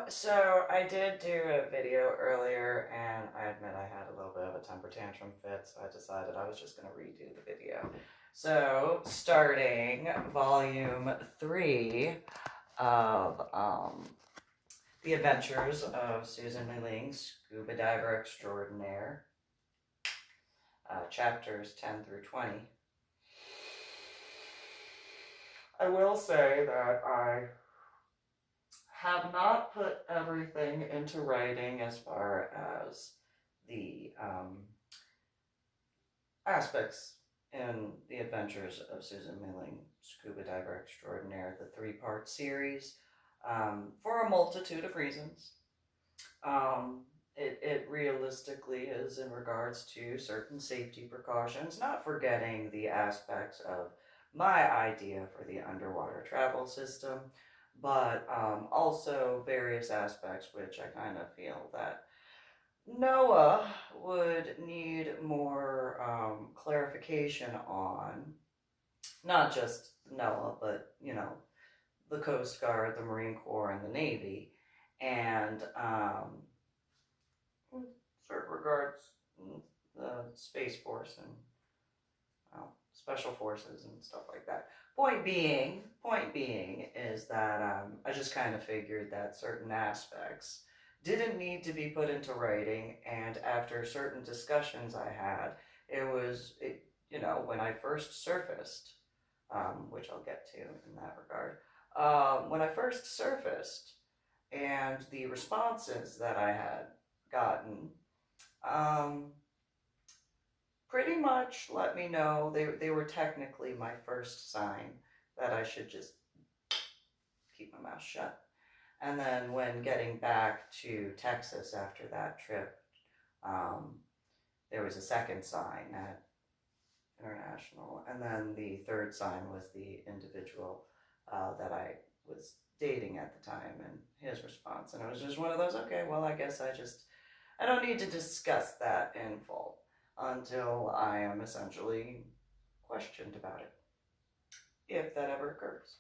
So I did do a video earlier, and I admit I had a little bit of a temper tantrum fit, so I decided I was just going to redo the video. So, starting volume 3 of The Adventures of Susan MeeLing, Scuba Diver Extraordinaire, chapters 10 through 20. I will say that I have not put everything into writing as far as the aspects in The Adventures of Susan MeeLing, Scuba Diver Extraordinaire, the 3-part series, for a multitude of reasons. It realistically is in regards to certain safety precautions, not forgetting the aspects of my idea for the underwater travel system, but also various aspects which I kind of feel that Noah would need more clarification on. Not just Noah, but, you know, the Coast Guard, the Marine Corps, and the Navy, and in certain regards, the Space Force and Special Forces and stuff like that. Point being is that I just kind of figured that certain aspects didn't need to be put into writing, and after certain discussions I had, you know, when I first surfaced, which I'll get to in that regard, when I first surfaced, and the responses that I had gotten, pretty much let me know they were technically my first sign that I should just keep my mouth shut. And then when getting back to Texas after that trip, there was a second sign at International, and then the third sign was the individual that I was dating at the time, and his response. And it was just one of those, okay, well, I guess I don't need to discuss that in full until I am essentially questioned about it, if that ever occurs.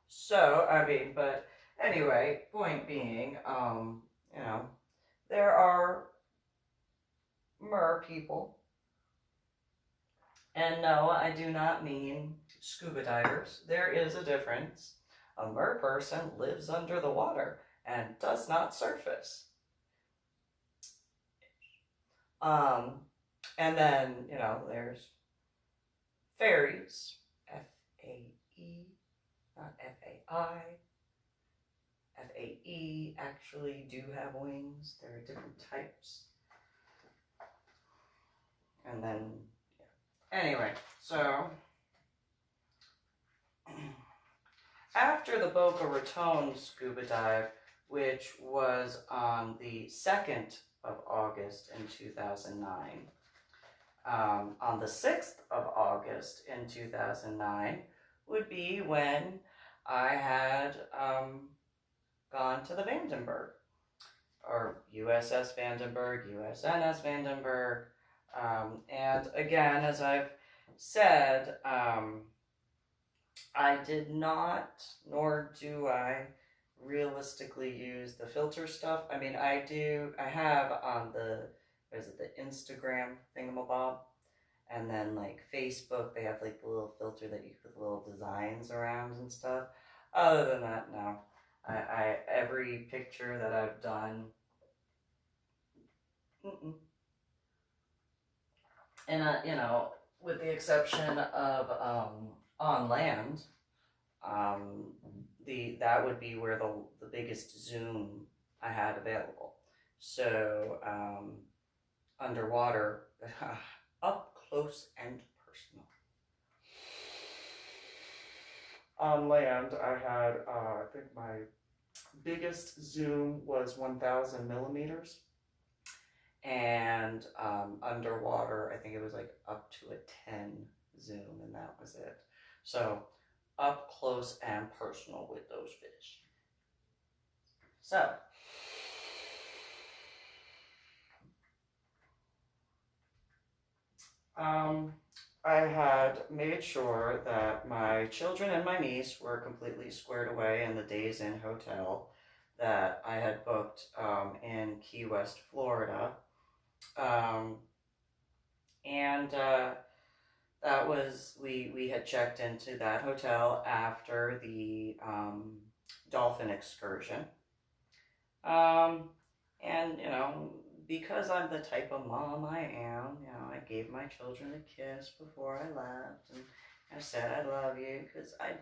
So, I mean, but anyway, point being, you know, there are mer people, and no, I do not mean scuba divers. There is a difference. A mer person lives under the water and does not surface. And then, you know, there's fairies, F-A-E, not F-A-I. F-A-E actually do have wings. There are different types. And then, yeah. Anyway, so after the Boca Raton scuba dive, which was on the 2nd of August in 2009, on the 6th of August in 2009 would be when I had gone to the Vandenberg, or USS Vandenberg, USNS Vandenberg, and again, as I've said, I did not, nor do I, realistically use the filter stuff. I mean, I have on the, what is it, the Instagram thingamabob, and then like Facebook, they have like the little filter that you put little designs around and stuff. Other than that, no. I every picture that I've done, and you know, with the exception of on land, that would be where the biggest zoom I had available. So underwater, up close and personal. On land, I had I think my biggest zoom was 1,000 millimeters, and underwater, I think it was like up to a 10 zoom, and that was it. So up close and personal with those fish. So I had made sure that my children and my niece were completely squared away in the Days Inn hotel that I had booked in Key West, Florida. Um, and that was, we had checked into that hotel after the dolphin excursion. And, you know, because I'm the type of mom I am, you know, I gave my children a kiss before I left, and I said I love you, because I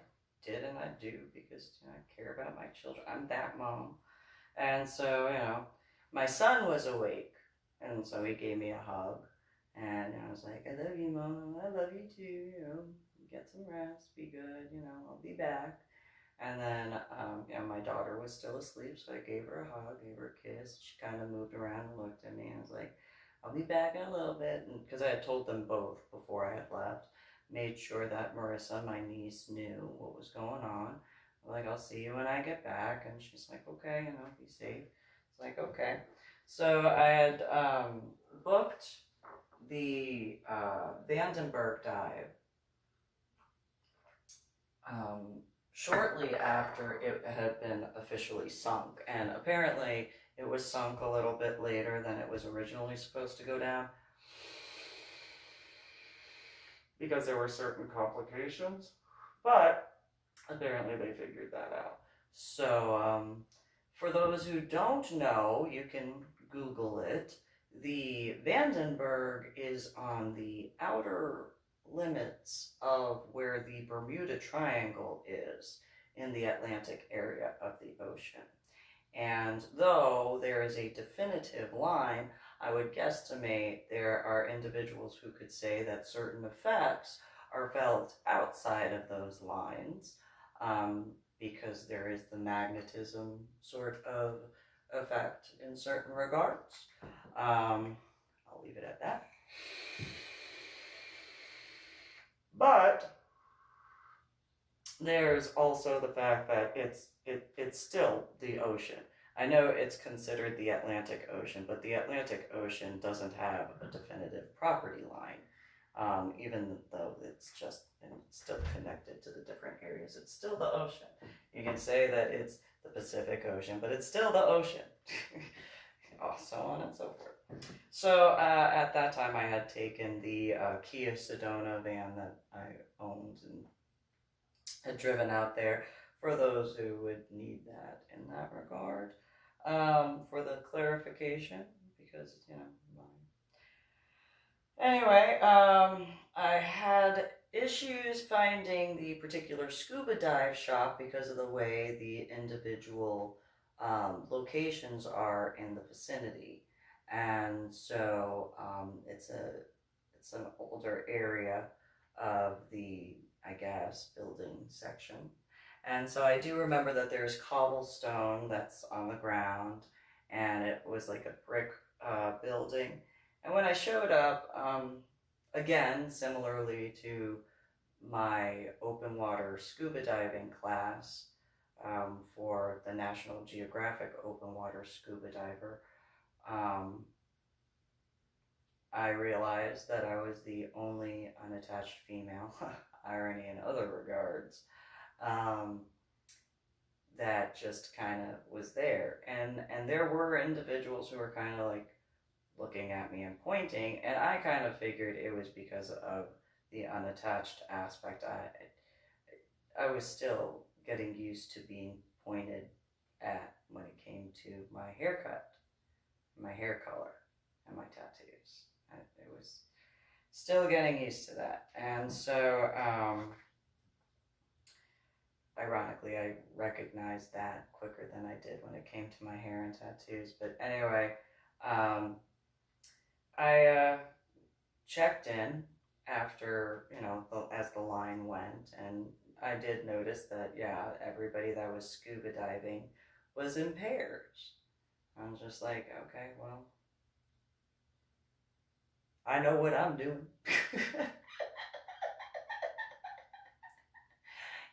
did and I do, because, you know, I care about my children. I'm that mom. And so, you know, my son was awake, and so he gave me a hug, and I was like, I love you, Mom, I love you too, you know, get some rest, be good, you know, I'll be back. And then, you know, my daughter was still asleep, so I gave her a hug, gave her a kiss. She kind of moved around and looked at me, and I was like, I'll be back in a little bit, and because I had told them both before I had left, made sure that Marissa, my niece, knew what was going on. Like, I'll see you when I get back. And she's like, okay, you know, be safe. It's like, okay. So I had booked the Vandenberg dive shortly after it had been officially sunk. And apparently it was sunk a little bit later than it was originally supposed to go down, because there were certain complications. But apparently they figured that out. So for those who don't know, you can Google it. The Vandenberg is on the outer limits of where the Bermuda Triangle is in the Atlantic area of the ocean. And though there is a definitive line, I would guesstimate there are individuals who could say that certain effects are felt outside of those lines, because there is the magnetism sort of effect in certain regards. I'll leave it at that. But there's also the fact that it's still the ocean. I know it's considered the Atlantic Ocean, but the Atlantic Ocean doesn't have a definitive property line, even though it's still connected to the different areas. It's still the ocean. You can say that it's the Pacific Ocean, but it's still the ocean. Oh, so on and so forth. So at that time, I had taken the Kia Sedona van that I owned and had driven out there for those who would need that in that regard. For the clarification, because, you know, anyway, I had issues finding the particular scuba dive shop because of the way the individual locations are in the vicinity. And so it's an older area of the, I guess, building section. And so I do remember that there's cobblestone that's on the ground, and it was like a brick building. And when I showed up, again, similarly to my open water scuba diving class for the National Geographic Open Water Scuba Diver, I realized that I was the only unattached female, irony in other regards, that just kind of was there. And there were individuals who were kind of like looking at me and pointing, and I kind of figured it was because of the unattached aspect. I was still getting used to being pointed at when it came to my haircut, my hair color, and my tattoos. It was still getting used to that. And so, ironically, I recognized that quicker than I did when it came to my hair and tattoos. But anyway, I checked in after, you know, as the line went, and I did notice that, yeah, everybody that was scuba diving was in pairs. I was just like, okay, well, I know what I'm doing.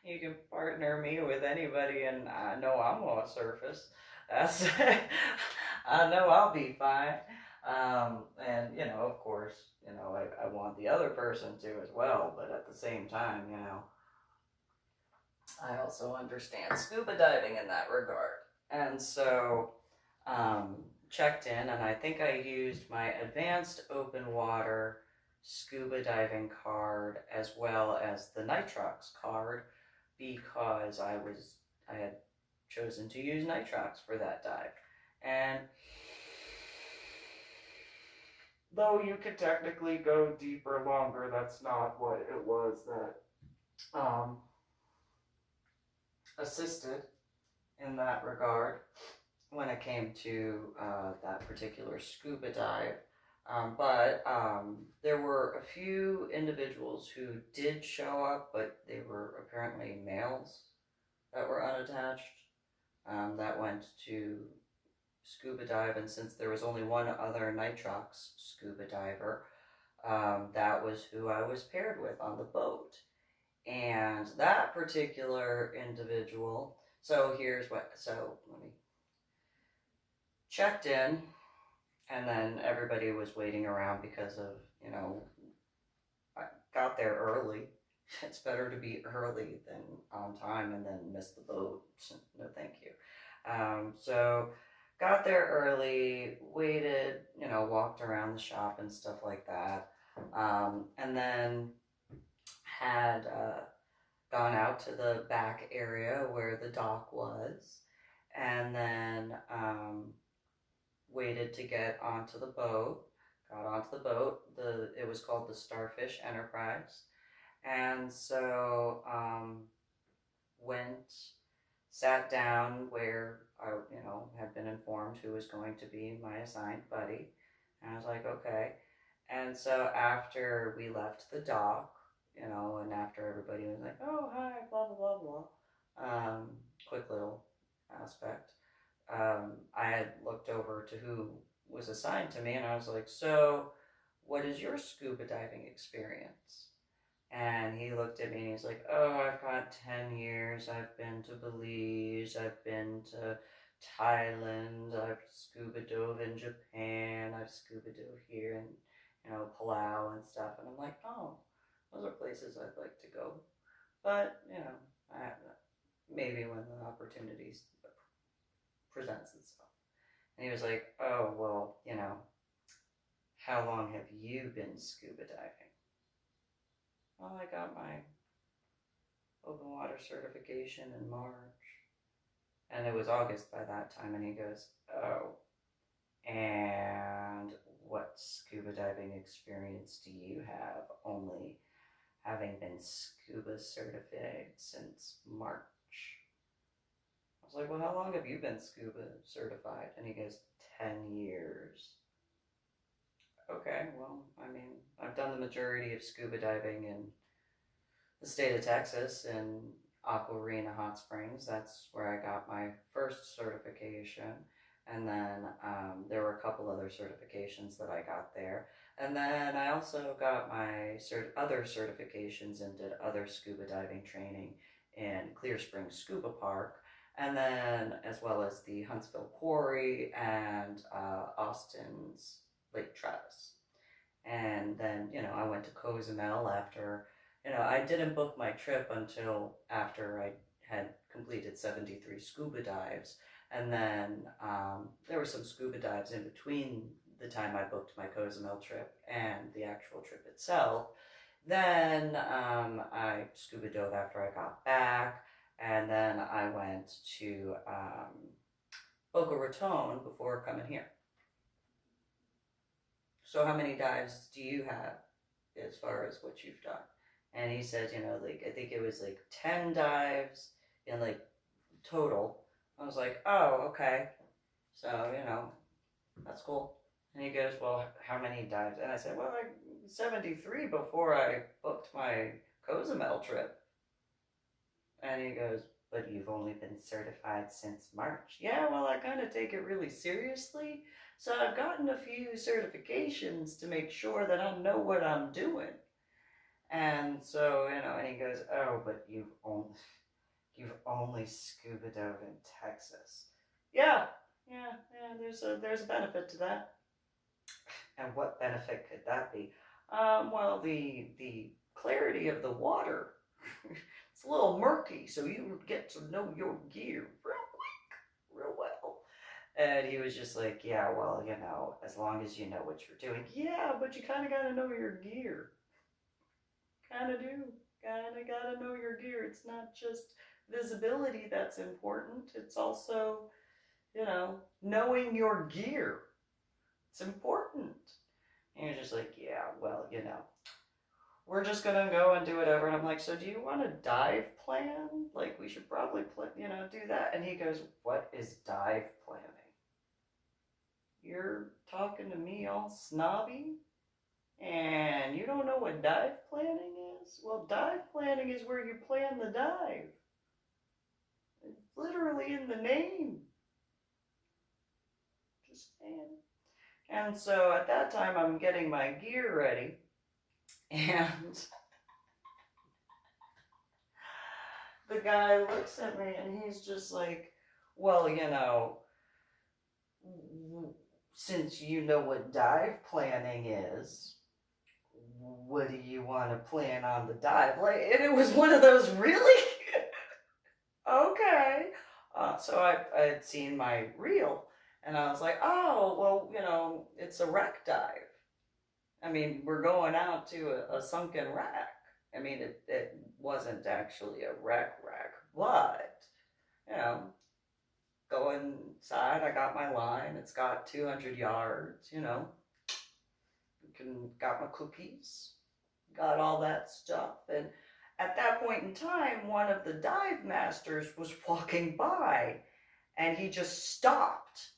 You can partner me with anybody, and I know I'm on surface. I know I'll be fine. And, you know, of course, you know, I want the other person to as well, but at the same time, you know, I also understand scuba diving in that regard. And so checked in, and I think I used my advanced open water scuba diving card as well as the nitrox card because I had chosen to use nitrox for that dive. And though you could technically go deeper longer, that's not what it was that assisted in that regard when it came to that particular scuba dive. But there were a few individuals who did show up, but they were apparently males that were unattached that went to scuba dive. And since there was only one other nitrox scuba diver, that was who I was paired with on the boat. And that particular individual, so let me checked in, and then everybody was waiting around because of, I got there early. It's better to be early than on time and then miss the boat. No, thank you. So got there early, waited, walked around the shop and stuff like that. And then had gone out to the back area where the dock was, and then waited to get onto the boat. Got onto the boat. It was called the Starfish Enterprise, and so went, sat down where I had been informed who was going to be my assigned buddy, and I was like, okay. And so after we left the dock, and after everybody was like, oh, hi, blah, blah, blah, blah, quick little aspect, I had looked over to who was assigned to me, and I was like, so what is your scuba diving experience? And he looked at me and he's like, oh, I've got 10 years. I've been to Belize. I've been to Thailand. I've scuba dove in Japan. I've scuba dove here in, Palau and stuff. And I'm like, oh, those are places I'd like to go. But, maybe when the opportunity presents itself. And he was like, oh, well, how long have you been scuba diving? Well, I got my open water certification in March. And it was August by that time. And he goes, oh, and what scuba diving experience do you have, only having been scuba certified since March? I was like, well, how long have you been scuba certified? And he goes, 10 years. Okay, well, I've done the majority of scuba diving in the state of Texas in Aqua Arena Hot Springs. That's where I got my first certification. And then there were a couple other certifications that I got there. And then I also got my other certifications and did other scuba diving training in Clear Springs Scuba Park. And then as well as the Huntsville Quarry and Austin's Lake Travis. And then, I went to Cozumel after, I didn't book my trip until after I had completed 73 scuba dives. And then there were some scuba dives in between the time I booked my Cozumel trip and the actual trip itself. Then I scuba dove after I got back. And then I went to Boca Raton before coming here. So how many dives do you have as far as what you've done? And he said, I think it was 10 dives in total. I was like, oh, okay. So, that's cool. And he goes, well, how many dives? And I said, well, 73 before I booked my Cozumel trip. And he goes, but you've only been certified since March. Yeah, well, I kind of take it really seriously. So I've gotten a few certifications to make sure that I know what I'm doing. And so, and he goes, oh, but you've only scuba dove in Texas. Yeah, there's a benefit to that. And what benefit could that be? Well, the clarity of the water. It's a little murky, so you get to know your gear real quick, real And he was just like, yeah, well, you know, as long as you know what you're doing. Yeah, but you kind of got to know your gear. Kind of do. Kind of got to know your gear. It's not just visibility that's important. It's also, you know, knowing your gear. It's important. And you're just like, yeah, well, you know, we're just gonna go and do whatever. And I'm like, so do you want a dive plan? Like, we should probably, you know, do that. And he goes, what is dive planning? You're talking to me all snobby, and you don't know what dive planning is? Well, dive planning is where you plan the dive. It's literally in the name. Just saying. And so at that time, I'm getting my gear ready, and the guy looks at me and he's just like, well, you know, since you know what dive planning is, what do you want to plan on the dive? Like, and it was one of those, really? Okay. So I had seen my reel, and I was like, oh, well, you know, it's a wreck dive. I mean, we're going out to a sunken wreck. I mean, it wasn't actually a wreck, but, you know, go inside, I got my line, it's got 200 yards, you know, got my cookies, got all that stuff. And at that point in time, one of the dive masters was walking by, and he just stopped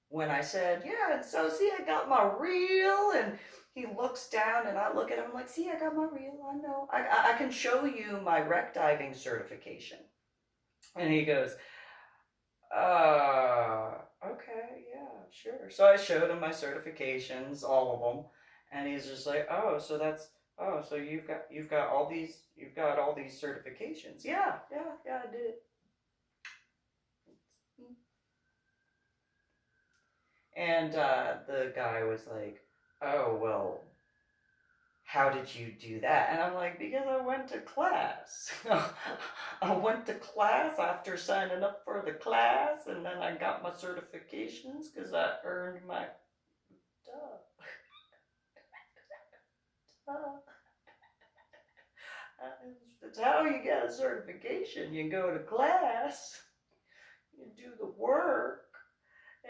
when I said, yeah, and so see, I got my reel. And he looks down, and I look at him like, see, I got my reel, I know. I can show you my wreck diving certification. And he goes, okay, yeah, sure. So I showed him my certifications, all of them. And he's just like, oh, so that's, oh, so you've got all these certifications. Yeah, I did. And the guy was like, oh, well, how did you do that? And I'm like, because I went to class. I went to class after signing up for the class, and then I got my certifications because I earned my, That's how you get a certification. You go to class, you do the work,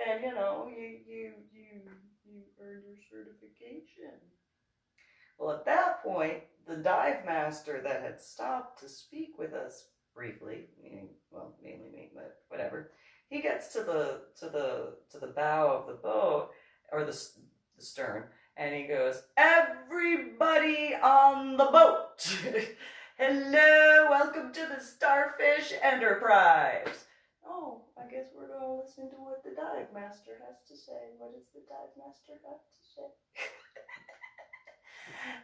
and you know, you earn your certification. Well, at that point, the dive master that had stopped to speak with us briefly, meaning, well, mainly me, but whatever, he gets to the bow of the boat, or the stern, and he goes, everybody on the boat. Hello, welcome to the Starfish Enterprise. Oh, I guess we're going to listen to what the dive master has to say. What does the dive master have to say?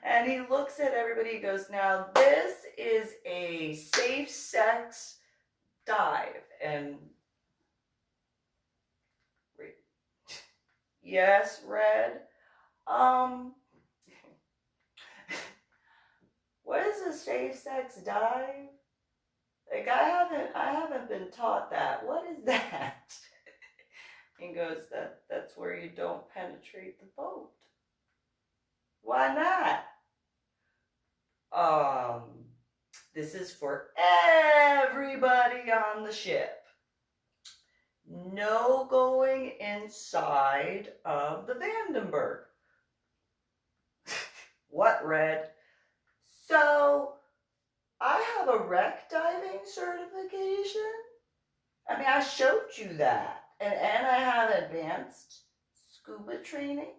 And he looks at everybody, he goes, now this is a safe sex dive. And yes, Red. What is a safe sex dive? Like, I haven't been taught that. What is that? He goes, that's where you don't penetrate the boat. Why not? This is for everybody on the ship. No going inside of the Vandenberg. What, Red? So, I have a wreck diving certification? I mean, I showed you that. And I have advanced scuba training.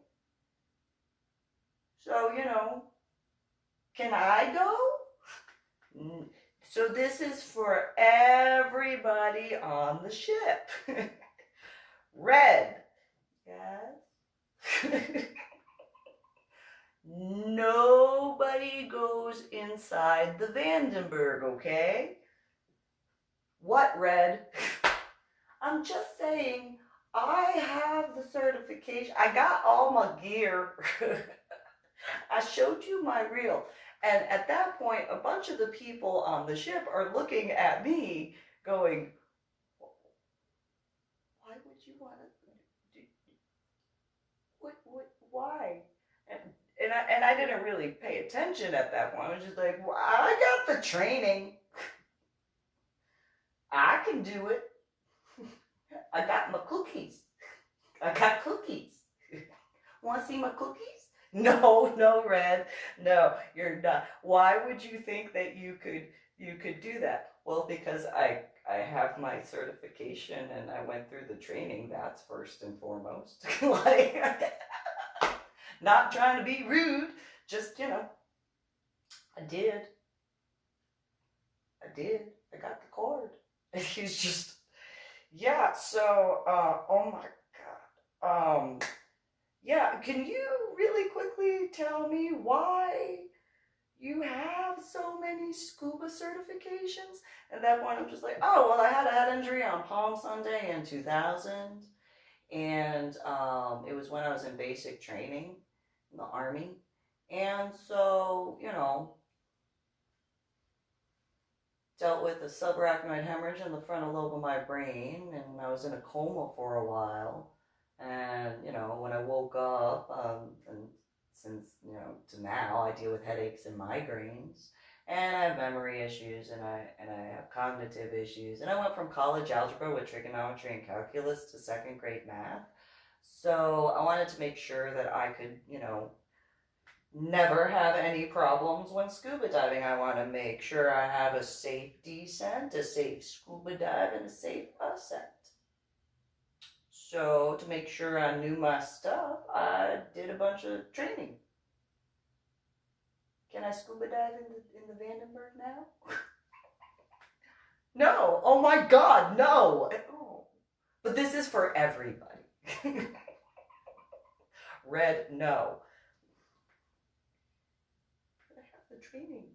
So, you know, can I go? So this is for everybody on the ship. Red. Yes. Nobody goes inside the Vandenberg, okay? What, Red? I'm just saying, I have the certification. I got all my gear. I showed you my reel. And at that point, a bunch of the people on the ship are looking at me going, why would you want to? why? And I didn't really pay attention at that point. I was just like, well, I got the training. I can do it. I got my cookies. I got cookies. Want to see my cookies? No, no, Red. No, you're not. Why would you think that you could do that? Well, because I have my certification and I went through the training. That's first and foremost. Like, not trying to be rude. Just, I did. I got the cord. He's just, yeah. So, oh my God. Yeah. Can you really quickly tell me why you have so many SCUBA certifications? At that point, I'm just like, oh, well, I had a head injury on Palm Sunday in 2000. And it was when I was in basic training in the Army. And so, dealt with a subarachnoid hemorrhage in the frontal lobe of my brain, and I was in a coma for a while. And, when I woke up, and since, to now, I deal with headaches and migraines, and I have memory issues, and I have cognitive issues, and I went from college algebra with trigonometry and calculus to second grade math. So I wanted to make sure that I could, never have any problems when scuba diving. I want to make sure I have a safe descent, a safe scuba dive, and a safe ascent. So to make sure I knew my stuff, I did a bunch of training. Can I scuba dive in the Vandenberg now? No. Oh my God, no. Oh. But this is for everybody. Red, no. I have the training.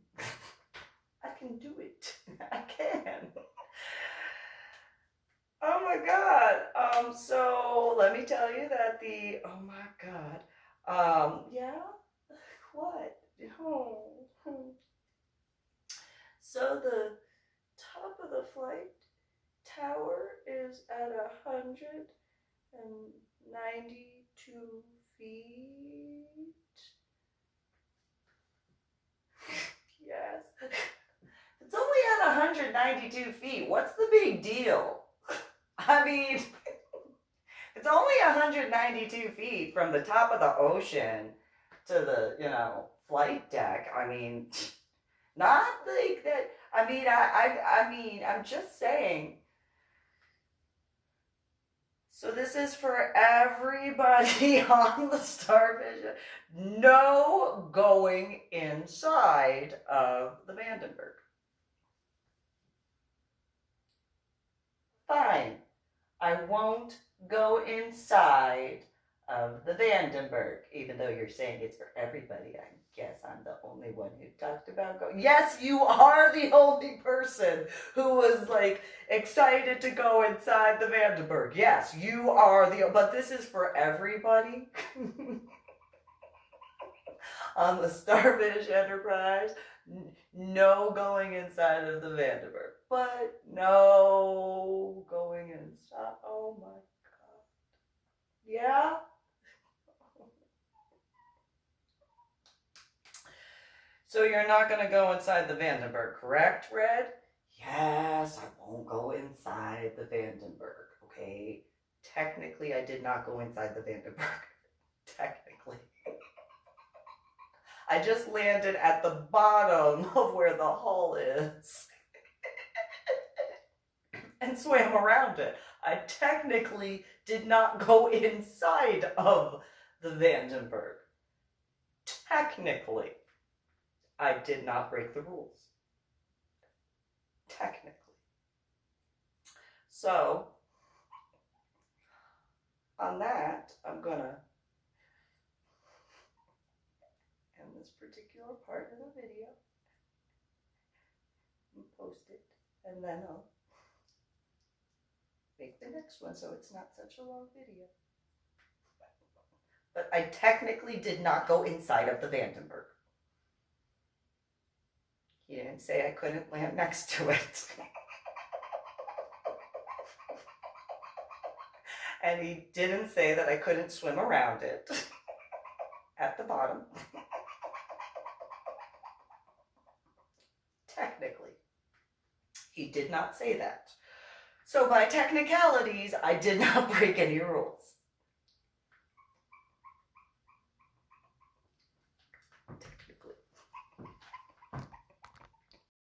I can do it. I can. Oh my God. So let me tell you that oh my God. Yeah? What? Oh. So the top of the flight tower is at 192 feet. Yes. It's only at 192 feet. What's the big deal? I mean, it's only 192 feet from the top of the ocean to the, flight deck. I mean, not like that. I mean, I'm just saying. So this is for everybody on the Starfish. No going inside of the Vandenberg. Fine. I won't go inside of the Vandenberg, even though you're saying it's for everybody. I guess I'm the only one who talked about going. Yes, you are the only person who was like excited to go inside the Vandenberg. Yes, you are but this is for everybody. On the Starfish Enterprise, no going inside of the Vandenberg, but no going inside. Oh my God. Yeah? So you're not going to go inside the Vandenberg, correct, Red? Yes, I won't go inside the Vandenberg, okay? Technically, I did not go inside the Vandenberg. Technically. I just landed at the bottom of where the hull is and swam around it. I technically did not go inside of the Vandenberg. Technically, I did not break the rules. Technically. So, on that, I'm gonna end this particular part of the video and post it, and then I'll make the next one so it's not such a long video. But I technically did not go inside of the Vandenberg. He didn't say I couldn't land next to it. And he didn't say that I couldn't swim around it. at the bottom. Technically, he did not say that. So by technicalities, I did not break any rules.